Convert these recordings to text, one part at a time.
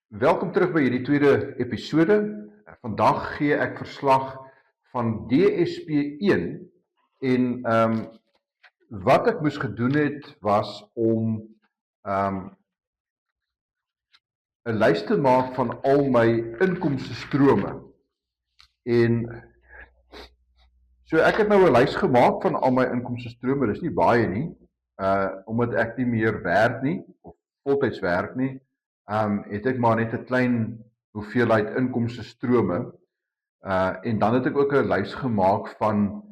Welkom terug by hierdie tweede episode. Vandag gee ek verslag van DSP1 en wat ek moes gedoen het was om 'n lys te maak van al my inkomstestrome. En so ek het nou 'n lys gemaak van al my inkomstestrome. Dis nie baie nie, omdat ek nie meer werk nie of voltyds werk nie. Het ek maar net 'n klein hoeveelheid inkomstestrome. En dan het ek ook 'n lys gemaak van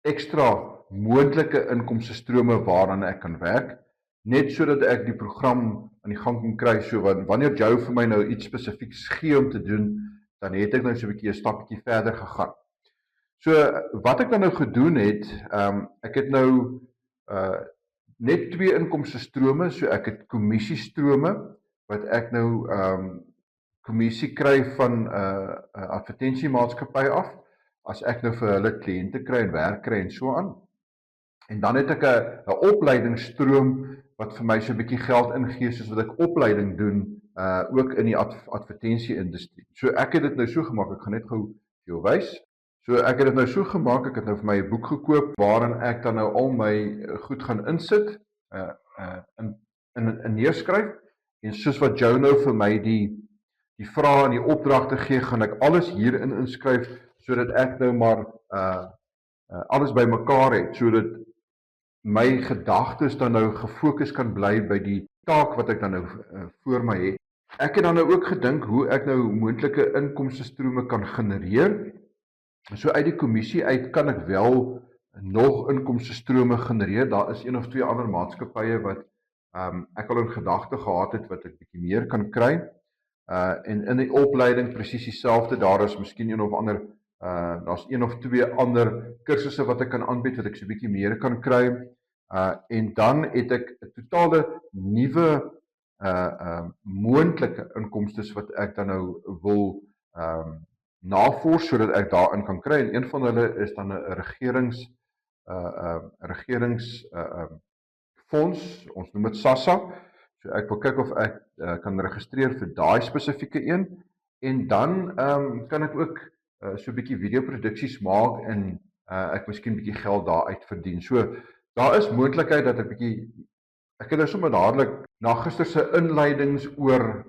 ekstra moontlike inkomstestrome waaraan ek kan werk, net sodat ek die program aan die gang kan kry. So wanneer Joe vir my nou iets spesifieks gee om te doen, dan het ek nou so 'n bietjie 'n stapjie verder gegaan. So wat ek dan nou gedoen het, ek het nou net twee inkomstestrome. So ek het kommissiestrome wat ek nou kommissie kry van 'n advertensiemaatskappy af as ek nou vir hulle kliënte kry en werk kry en so aan. En dan het ek 'n opleidingsstroom wat vir my so 'n bietjie geld ingee soos wat ek opleiding doen ook in die advertensie-industrie. So ek het dit nou so gemaak, ek gaan net gou vir jou wys. So ek het dit nou so gemaak, ek het nou vir my 'n boek gekoop waarin ek dan nou al my goed gaan insit, in neerskryf, en soos wat Joe nou vir my die vrae en die opdragte gee, gaan ek alles hierin inskryf sodat ek nou maar alles bymekaar het, sodat my gedagtes dan nou gefokus kan bly by die taak wat ek dan nou voor my het. Ek het dan nou ook gedink hoe ek nou moontlike inkomstestrome kan genereer. So uit die kommissie uit kan ek wel nog inkomstestrome genereer. Daar is een of twee ander maatskappye wat ek al in gedagte gehad het wat ek bietjie meer kan kry. En in die opleiding presies dieselfde. Daar is miskien een of ander daar's een of twee ander kursusse wat ek kan aanbied wat ek so 'n bietjie meer kan kry. En dan het ek 'n totale nuwe moontlike inkomstes wat ek dan nou wil navors sodat ek daarin kan kry. En een van hulle is dan 'n regeringsfonds, ons noem dit SASSA. So ek wil kyk of ek kan registreer vir daai spesifieke een. En dan kan ek ook so 'n bietjie videoproduksies maak en ek miskien 'n bietjie geld daaruit verdien. So daar is moontlikheid dat ek het nou sommer dadelik na gister se inleidings oor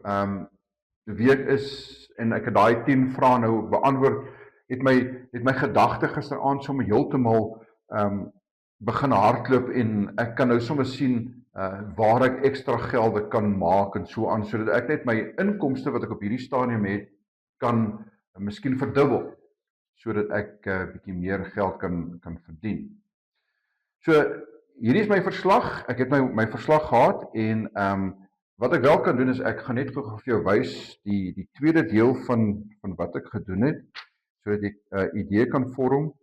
wie ek is en ek het daai 10 vrae nou beantwoord, het my gedagte gisteraand sommer heeltemal begin hardloop en ek kan nou sommer sien waar ek ekstra gelde kan maak en so aan, sodat ek net my inkomste wat ek op hierdie stadium het, kan miskien verdubbel, sodat ek bietjie meer geld kan verdien. So hierdie is my verslag. Ek het my verslag gehad en wat ek wel kan doen is ek gaan net gou vir jou wys die tweede deel van wat ek gedoen het, sodat jy 'n idee kan vorm.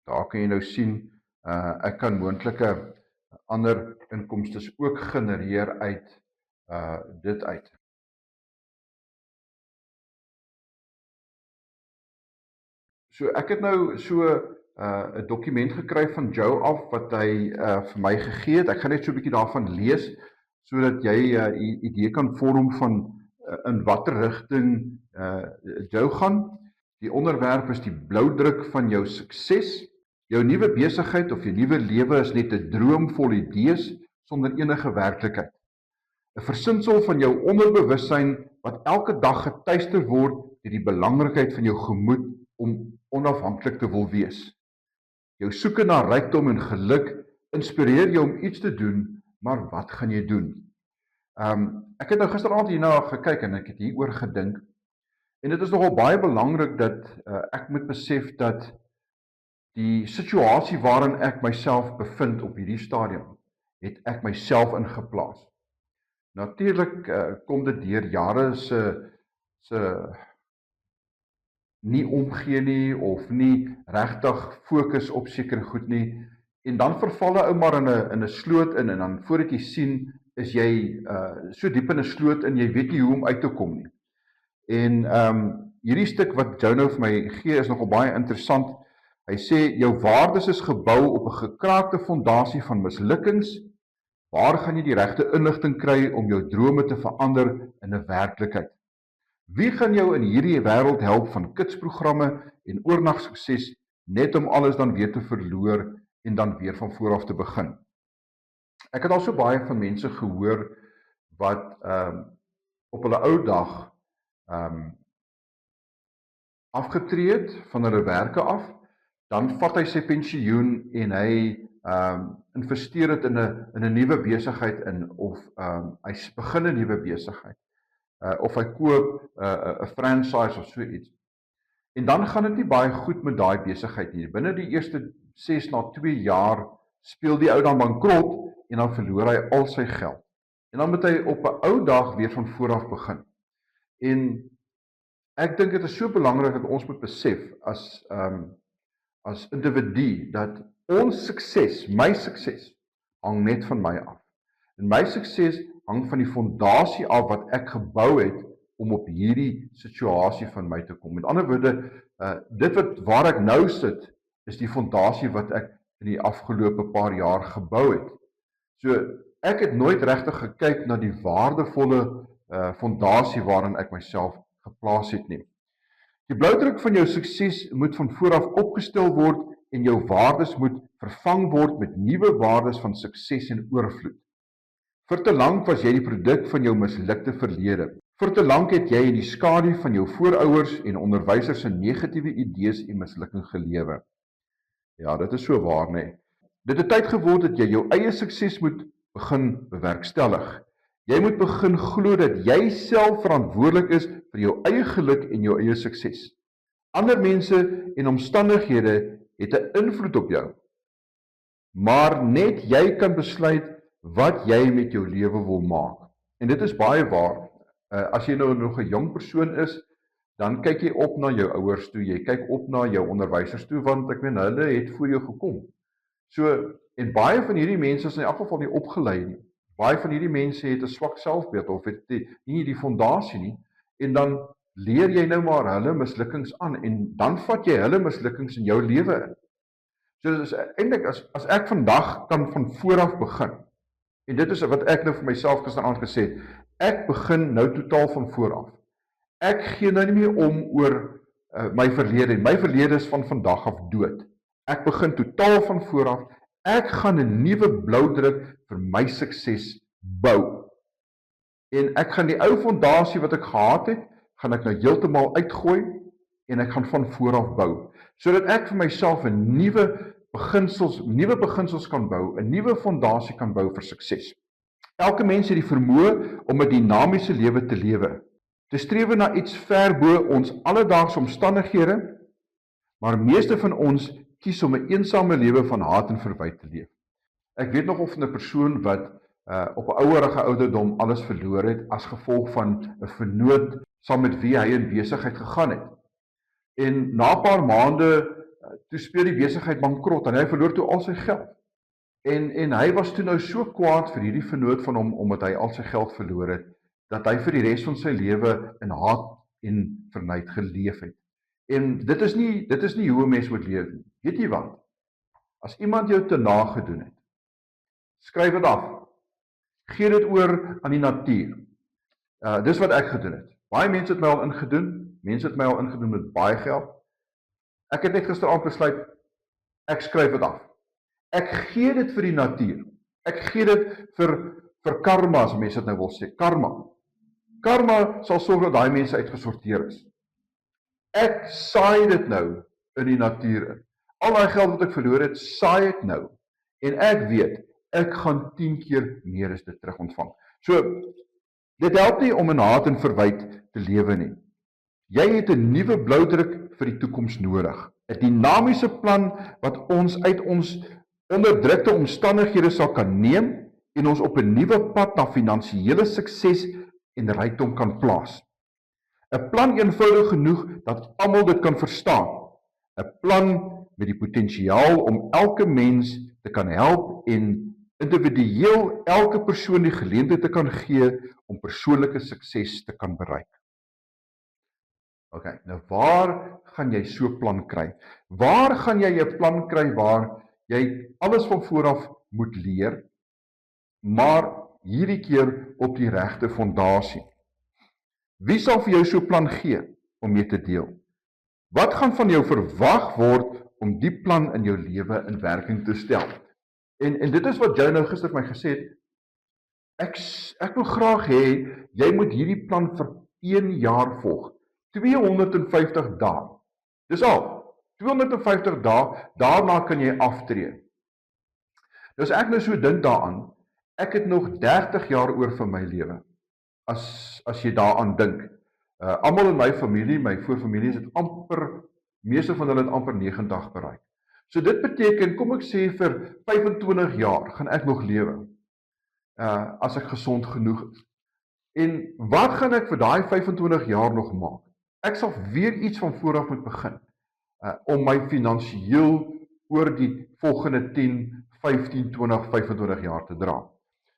Daar kan jy nou sien ek kan moontlike ander inkomstes ook genereer uit dit uit. So ek het nou so 'n dokument gekry van Joe af wat hy vir my gegee het. Ek gaan net so 'n bietjie daarvan lees sodat jy 'n idee kan vorm van in watter rigting Joe gaan. Die onderwerp is die bloudruk van jou sukses. Jou nuwe besigheid of jou nuwe lewe is net 'n droom vol idees sonder enige werklikheid. 'n Versinsel van jou onderbewussyn wat elke dag getuister word deur die belangrikheid van jou gemoed om onafhanklik te wil wees. Jou soeke na rykdom en geluk inspireer jou om iets te doen, maar wat gaan jy doen? Ek het nou gisteraand hierna gekyk en ek het hieroor gedink. En dit is nogal baie belangrik dat ek moet besef dat die situasie waarin ek myself bevind op hierdie stadium, het ek myself ingeplaas. Natuurlik kom dit deur jare se nie omgee nie of nie regtig fokus op sekere goed nie. En dan verval 'n ou maar in 'n sloot in en dan voordat jy sien is jy so diep in 'n sloot en jy weet nie hoe om uit te kom nie. En hierdie stuk wat Joe nou vir my gee is nogal baie interessant. Hy sê jou waardes is gebou op 'n gekraakte fondasie van mislukkings Waar gaan jy die regte inligting kry om jou drome te verander in 'n werklikheid? Wie gaan jou in hierdie wêreld help van kitsprogramme en oornag sukses net om alles dan weer te verloor en dan weer van voor af te begin? Ek het al so baie van mense gehoor wat op hulle ou dag afgetree het van hulle werke af, dan vat hy sy pensioen en hy investeer dit in 'n nuwe besigheid of hy begin 'n nuwe besigheid. Of hy koop 'n franchise of so iets. En dan gaan dit nie baie goed met daai besigheid nie. Binne die eerste 6 na 2 jaar speel die ou dan bankrot en dan verloor hy al sy geld. En dan moet hy op 'n ou dag weer van voor af begin. En ek dink dit is so belangrik dat ons moet besef as individu dat ons sukses, my sukses, hang net van my af. En my sukses hang van die fondasie af wat ek gebou het om op hierdie situasie van my te kom. Met ander woorde, dit waar ek nou sit, is die fondasie wat ek in die afgelope paar jaar gebou het. So, ek het nooit regtig gekyk na die waardevolle fondasie waarin ek myself geplaas het nie. Die bloudruk van jou sukses moet van vooraf opgestel word en jou waardes moet vervang word met nuwe waardes van sukses en oorvloed. Vir te lank was jy die produk van jou mislukte verlede. Vir te lank het jy in die skadu van jou voorouers en onderwysers se negatiewe idees en mislukking gelewe. Ja, dit is so waar, nee. Dit het tyd geword dat jy jou eie sukses moet begin bewerkstellig. Jy moet begin glo dat jy self verantwoordelik is vir jou eie geluk en jou eie sukses. Ander mense en omstandighede het 'n invloed op jou. Maar net jy kan besluit wat jy met jou lewe wil maak. En dit is baie waar. As jy nou nog 'n jong persoon is, dan kyk jy op na jou ouers toe, jy kyk op na jou onderwysers toe, want ek meen hulle het voor jou gekom. So, en baie van hierdie mense is in elk geval nie opgelei nie. Baie van hierdie mense het 'n swak selfbeeld of het nie die fondasie nie, en dan leer jy nou maar hulle mislukkings aan, en dan vat jy hulle mislukkings in jou lewe in. So, eintlik, as ek vandag kan van vooraf begin, en dit is wat ek nou vir myself gisteraand gesê het, ek begin nou totaal van vooraf. Ek gee nou nie meer om oor my verlede. My verlede is van vandag af dood. Ek begin totaal van vooraf. Ek gaan 'n nuwe bloudruk vir my sukses bou. En ek gaan die ou fondasie wat ek gehad het, gaan ek nou heeltemal uitgooi en ek gaan van vooraf bou, sodat ek vir myself 'n nuwe beginsels kan bou, 'n nuwe fondasie kan bou vir sukses. Elke mens het die vermoë om 'n dinamiese lewe te lewe, te streef na iets ver bo ons alledaagse omstandighede, maar meeste van ons kies om 'n eensame lewe van haat en verwyte te leef. Ek weet nog of 'n persoon wat op 'n ouerige ouderdom alles verloor het as gevolg van 'n vennoot saam met wie hy in besigheid gegaan het. En na 'n paar maande toe speel die besigheid bankrot en hy verloor toe al sy geld. En hy was toe nou so kwaad vir hierdie vennoot van hom omdat hy al sy geld verloor het, dat hy vir die res van sy lewe in haat en vernuit geleef het. En dit is nie hoe 'n mens moet leef nie. Weet jy wat? As iemand jou te nagedoen het, skryf dit af. Gee dit oor aan die natuur. Dis wat ek gedoen het. Baie mense het my al ingedoen. Mense het my al ingedoen met baie geld. Ek het net gisteraand besluit, ek skryf dit af. Ek gee dit vir die natuur. Ek gee dit vir karma, as mense dit nou wil sê. Karma. Karma sal sorg dat daai mense uitgesorteer is. Ek saai dit nou in die natuur in. Al daai geld wat ek verloor het, saai ek nou. En ek weet, ek gaan 10 keer meer as dit terug ontvang. So, dit help nie om in haat en verwyte te lewe nie. Jy het 'n nuwe bloudruk vir die toekoms nodig. 'n Dinamiese plan wat ons uit ons onderdrukte omstandighede sal kan neem en ons op 'n nuwe pad na finansiële sukses en rykdom kan plaas. 'n Plan eenvoudig genoeg dat almal dit kan verstaan. 'n Plan met die potensiaal om elke mens te kan help en individueel elke persoon die geleentheid te kan gee om persoonlike sukses te kan bereik. Ok, nou waar gaan jy so 'n plan kry? Waar gaan jy 'n plan kry waar jy alles van vooraf moet leer? maar hierdie keer op die regte fondasie. Wie sal vir jou so 'n plan gee om mee te deel? Wat gaan van jou verwag word om die plan in jou lewe in werking te stel? En dit is wat Joe nou gister vir my gesê het. Ek wil graag hê jy moet hierdie plan vir 1 jaar volg. 250 dae. Dis al. 250 dae, daarna kan jy aftree. Dus ek nou so dink daaraan, ek het nog 30 jaar oor vir my lewe. As jy daaraan dink. Almal in my familie, my voorfamilie, het amper, meeste van hulle het amper 90 bereik. So dit beteken, kom ek sê vir 25 jaar gaan ek nog lewe, as ek gesond genoeg is. En wat gaan ek vir daai 25 jaar nog maak? Ek sal weer iets van vooraf moet begin, om my finansiëel oor die volgende 10, 15, 20, 25 jaar te dra.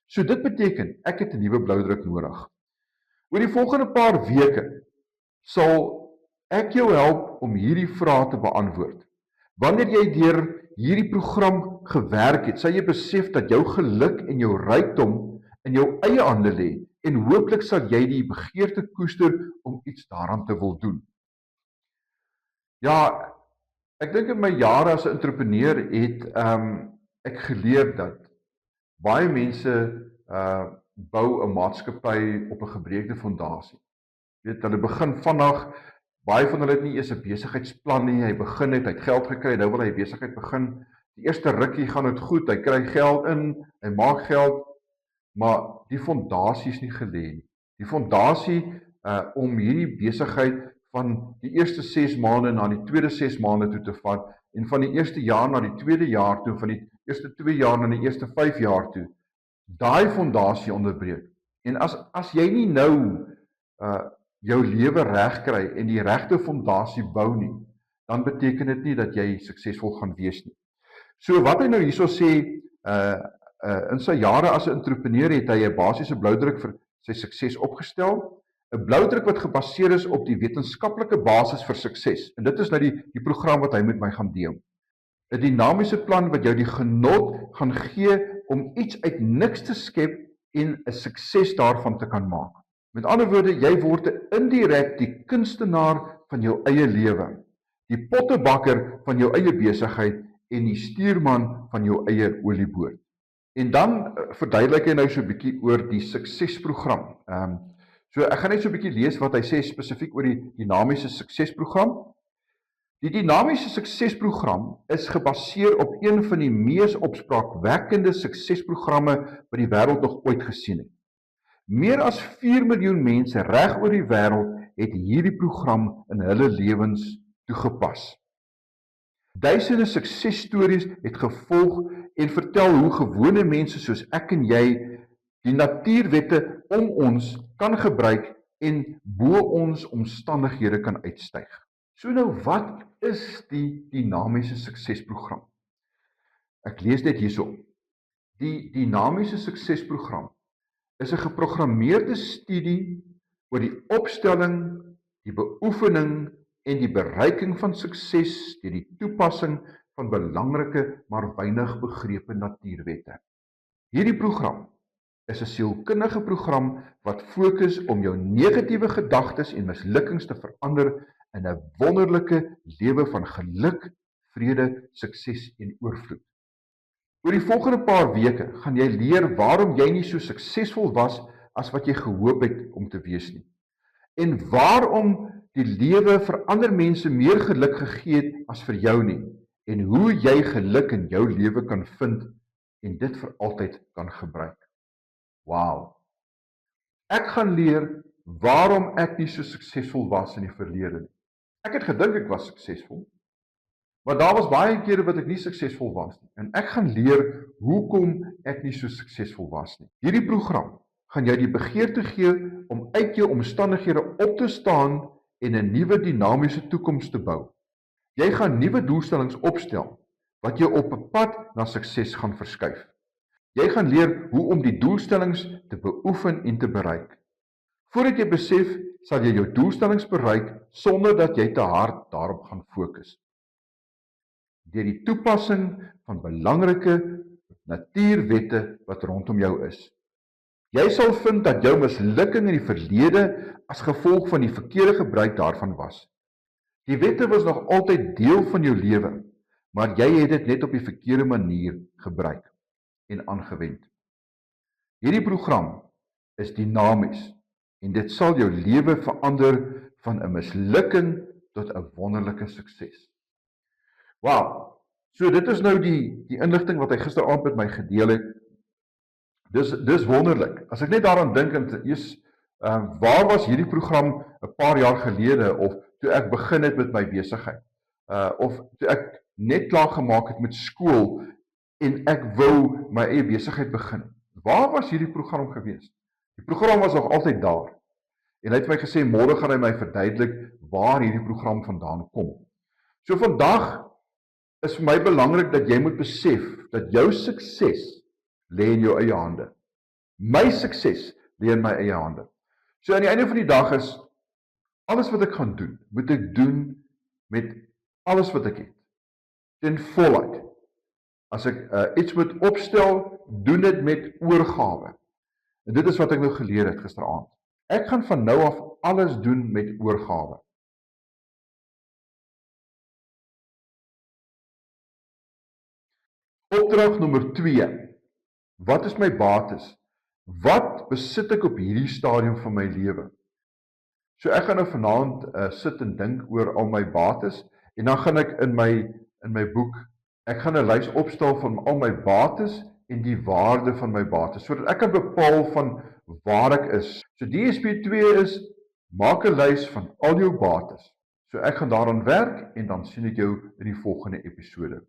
So dit beteken, ek het 'n nuwe bloudruk nodig. Oor die volgende paar weke sal ek jou help om hierdie vrae te beantwoord. Wanneer jy deur hierdie program gewerk het, sal jy besef dat jou geluk en jou rykdom in jou eie hande lê en hooplik sal jy die begeerte koester om iets daaraan te wil doen. Ja, ek dink in my jare as 'n entrepreneur het ek geleer dat baie mense bou 'n maatskappy op 'n gebreekte fondasie. Jy weet, hulle begin vandag, baie van hulle het nie eers 'n besigheidsplan nie, hy begin het, hy het geld gekry, nou wil hy 'n besigheid begin. Die eerste rukkie gaan dit goed, hy kry geld in, hy maak geld, maar die fondasie is nie gelê nie. Die fondasie om hierdie besigheid van die eerste 6 maande na die tweede 6 maande toe te vat, en van die eerste jaar na die tweede jaar toe, van die eerste 2 jaar na die eerste 5 jaar toe, daai fondasie onderbreek. En as jy nie nou jou lewe reg kry en die regte fondasie bou nie, dan beteken dit nie dat jy suksesvol gaan wees nie. So wat hy nou hierso sê, in sy jare as 'n entrepreneur het hy 'n basiese bloudruk vir sy sukses opgestel, 'n bloudruk wat gebaseer is op die wetenskaplike basis vir sukses. En dit is nou die program wat hy met my gaan deel. 'n Dinamiese plan wat jou die genot gaan gee om iets uit niks te skep en 'n sukses daarvan te kan maak. Met ander woorde, jy word indirek die kunstenaar van jou eie lewe, die pottebakker van jou eie besigheid en die stuurman van jou eie olieboot. En dan verduidelik hy nou so 'n bietjie oor die suksesprogram. So ek gaan net so 'n bietjie lees wat hy sê spesifiek oor die dinamiese suksesprogram. Die dinamiese suksesprogram is gebaseer op een van die mees opspraakwekkende suksesprogramme wat die wêreld nog ooit gesien het. Meer as 4 miljoen mense reg oor die wêreld het hierdie program in hulle lewens toegepas. Duisende suksesstories het gevolg en vertel hoe gewone mense soos ek en jy die natuurwette om ons kan gebruik en bo ons omstandighede kan uitstyg. So nou, wat is die dinamiese suksesprogram? Ek lees dit hierso. Die dinamiese suksesprogram is 'n geprogrammeerde studie oor die opstelling, die beoefening en die bereiking van sukses deur die toepassing van belangrike maar weinig begrepe natuurwette. Hierdie program is 'n sielkundige program wat fokus om jou negatiewe gedagtes en mislukkings te verander in 'n wonderlike lewe van geluk, vrede, sukses en oorvloed. Oor die volgende paar weke gaan jy leer waarom jy nie so suksesvol was as wat jy gehoop het om te wees nie. En waarom die lewe vir ander mense meer geluk gegee het as vir jou nie. En hoe jy geluk in jou lewe kan vind en dit vir altyd kan gebruik. Wow. Ek gaan leer waarom ek nie so suksesvol was in die verlede nie. Ek het gedink ek was suksesvol, maar daar was baie kere wat ek nie suksesvol was nie. En ek gaan leer hoekom ek nie so suksesvol was nie. Hierdie program gaan jou die begeerte gee om uit jou omstandighede op te staan en 'n nuwe dinamiese toekoms te bou. Jy gaan nuwe doelstellings opstel wat jou op 'n pad na sukses gaan verskuif. Jy gaan leer hoe om die doelstellings te beoefen en te bereik. Voordat jy besef, sal jy jou doelstellings bereik sonder dat jy te hard daarop gaan fokus. Deur die toepassing van belangrike natuurwette wat rondom jou is. Jy sal vind dat jou mislukking in die verlede as gevolg van die verkeerde gebruik daarvan was. Die wette was nog altyd deel van jou lewe, maar jy het dit net op die verkeerde manier gebruik en aangewend. Hierdie program is dinamies en dit sal jou lewe verander van 'n mislukking tot 'n wonderlike sukses. Wow, so dit is nou die inligting wat hy gisteraand met my gedeel het. Dis wonderlik. As ek net daaraan dink en waar was hierdie program 'n paar jaar gelede of toe ek begin het met my besigheid? Of toe ek net klaar gemaak het met skool en ek wou my eie besigheid begin. Waar was hierdie program gewees? Die program was nog altyd daar. En hy het my gesê, môre gaan hy my verduidelik waar hierdie program vandaan kom. So vandag is vir my belangrik dat jy moet besef dat jou sukses lê in jou eie hande. My sukses lê in my eie hande. So aan die einde van die dag is, alles wat ek gaan doen, moet ek doen met alles wat ek het. Ten volheid. As ek iets moet opstel, doen dit met oorgawe. En dit is wat ek nou geleer het gisteraand. Ek gaan van nou af alles doen met oorgawe. Opdrag nommer 2. Wat is my bates? Wat besit ek op hierdie stadium van my lewe? So ek gaan nou vanaand sit en dink oor al my bates en dan gaan ek in my boek, ek gaan 'n lys opstel van al my bates en die waarde van my bates, sodat ek kan bepaal van waar ek is. So DSP2 is, maak 'n lys van al jou bates. So ek gaan daaraan werk en dan sien ek jou in die volgende episode.